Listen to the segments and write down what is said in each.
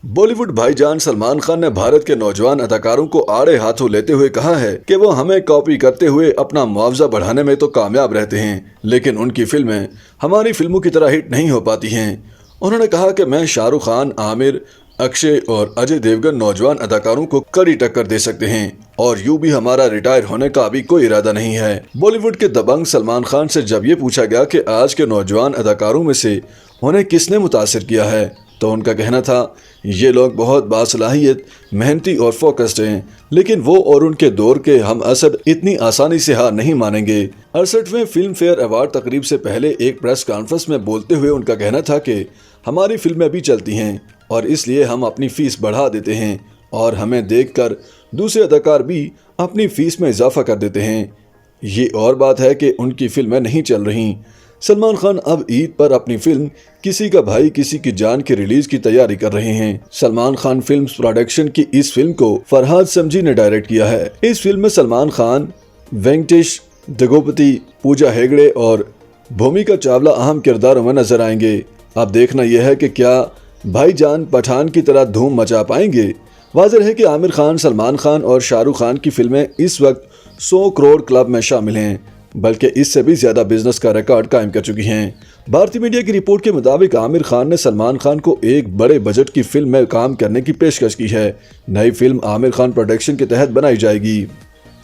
बॉलीवुड भाईजान सलमान खान ने भारत के नौजवान अदाकारों को आड़े हाथों लेते हुए कहा है कि वो हमें कॉपी करते हुए अपना मुआवजा बढ़ाने में तो कामयाब रहते हैं, लेकिन उनकी फिल्में हमारी फिल्मों की तरह हिट नहीं हो पाती हैं। उन्होंने कहा कि मैं शाहरुख खान, आमिर, अक्षय और अजय देवगन नौजवान अदाकारों को कड़ी टक्कर दे सकते हैं और यूं भी हमारा रिटायर होने का अभी कोई इरादा नहीं है। बॉलीवुड के दबंग सलमान खान से जब ये पूछा गया कि आज के नौजवान अदाकारों में से उन्हें किसने मुतासिर किया है, तो उनका कहना था, ये लोग बहुत बासलाहियत, मेहनती और फोकस्ड हैं, लेकिन वो और उनके दौर के हम असद इतनी आसानी से हार नहीं मानेंगे। 68वें फिल्म फेयर अवार्ड तकरीब से पहले एक प्रेस कॉन्फ्रेंस में बोलते हुए उनका कहना था कि हमारी फिल्में भी चलती हैं और इसलिए हम अपनी फीस बढ़ा देते हैं और हमें देखकर दूसरे अदाकार भी अपनी फीस में इजाफा कर देते हैं। ये और बात है कि उनकी फिल्में नहीं चल रही। सलमान खान अब ईद पर अपनी फिल्म किसी का भाई किसी की जान की रिलीज की तैयारी कर रहे हैं। सलमान खान फिल्म्स प्रोडक्शन की इस फिल्म को फरहाद समजी ने डायरेक्ट किया है। इस फिल्म में सलमान खान, वेंकटेश दगोपति, पूजा हेगड़े और भूमिका चावला अहम किरदारों में नजर आएंगे। अब देखना यह है कि क्या भाईजान पठान की तरह धूम मचा पाएंगे। वाज़ेह है कि आमिर खान, सलमान खान और शाहरुख खान की फिल्में इस वक्त 100 करोड़ क्लब में शामिल हैं, बल्कि इससे भी ज्यादा बिजनेस का रिकॉर्ड कायम कर चुकी हैं। भारतीय मीडिया की रिपोर्ट के मुताबिक आमिर खान ने सलमान खान को एक बड़े बजट की फिल्म में काम करने की पेशकश की है। नई फिल्म आमिर खान प्रोडक्शन के तहत बनाई जाएगी।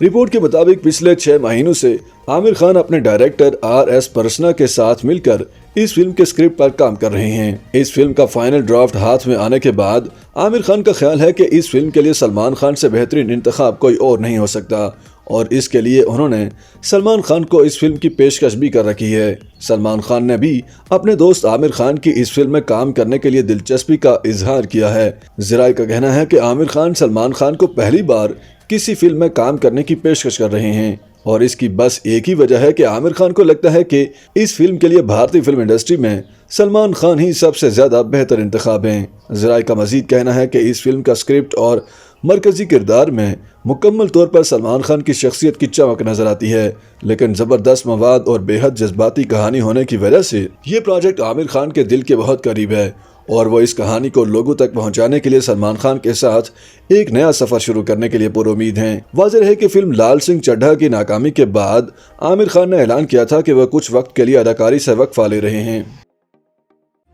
रिपोर्ट के मुताबिक पिछले 6 महीनों से आमिर खान अपने डायरेक्टर RS परसना के साथ मिलकर इस फिल्म के स्क्रिप्ट पर काम कर रहे हैं। इस फिल्म का फाइनल ड्राफ्ट हाथ में आने के बाद आमिर खान का ख्याल है कि इस फिल्म के लिए सलमान खान से बेहतरीन इंतखाब कोई और नहीं हो सकता और इसके लिए उन्होंने सलमान खान को इस फिल्म की पेशकश भी कर रखी है। सलमान खान ने भी अपने दोस्त आमिर खान की इस फिल्म में काम करने के लिए दिलचस्पी का इजहार किया है। ज़राए का कहना है कि आमिर खान सलमान खान को पहली बार किसी फिल्म में काम करने की पेशकश कर रहे हैं और इसकी बस एक ही वजह है कि आमिर खान को लगता है कि इस फिल्म के लिए भारतीय फिल्म इंडस्ट्री में सलमान खान ही सबसे ज्यादा बेहतर इंतखाब हैं। ज़राए का मजीद कहना है कि इस फिल्म का स्क्रिप्ट और मरकजी किरदार में मुकम्मल तौर पर सलमान खान की शख्सियत की चमक नजर आती है, लेकिन ज़बरदस्त मवाद और बेहद जज्बाती कहानी होने की वजह से ये प्रोजेक्ट आमिर खान के दिल के बहुत करीब है और वो इस कहानी को लोगों तक पहुंचाने के लिए सलमान खान के साथ एक नया सफर शुरू करने के लिए पुरुमीद हैं। वाज़ेह है कि फिल्म लाल सिंह चड्ढा की नाकामी के बाद आमिर खान ने ऐलान किया था कि वह कुछ वक्त के लिए अदाकारी से वक्फा ले रहे हैं।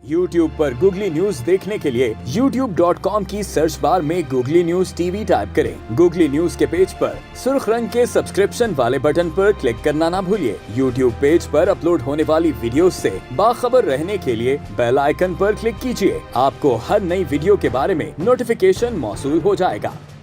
YouTube पर गूगली न्यूज देखने के लिए youtube.com की सर्च बार में गूगली न्यूज TV टाइप करें। गूगली न्यूज के पेज पर सुर्ख रंग के सब्सक्रिप्शन वाले बटन पर क्लिक करना ना भूलिए। YouTube पेज पर अपलोड होने वाली वीडियोस से बाखबर रहने के लिए बेल आइकन पर क्लिक कीजिए। आपको हर नई वीडियो के बारे में नोटिफिकेशन मौसूल हो जाएगा।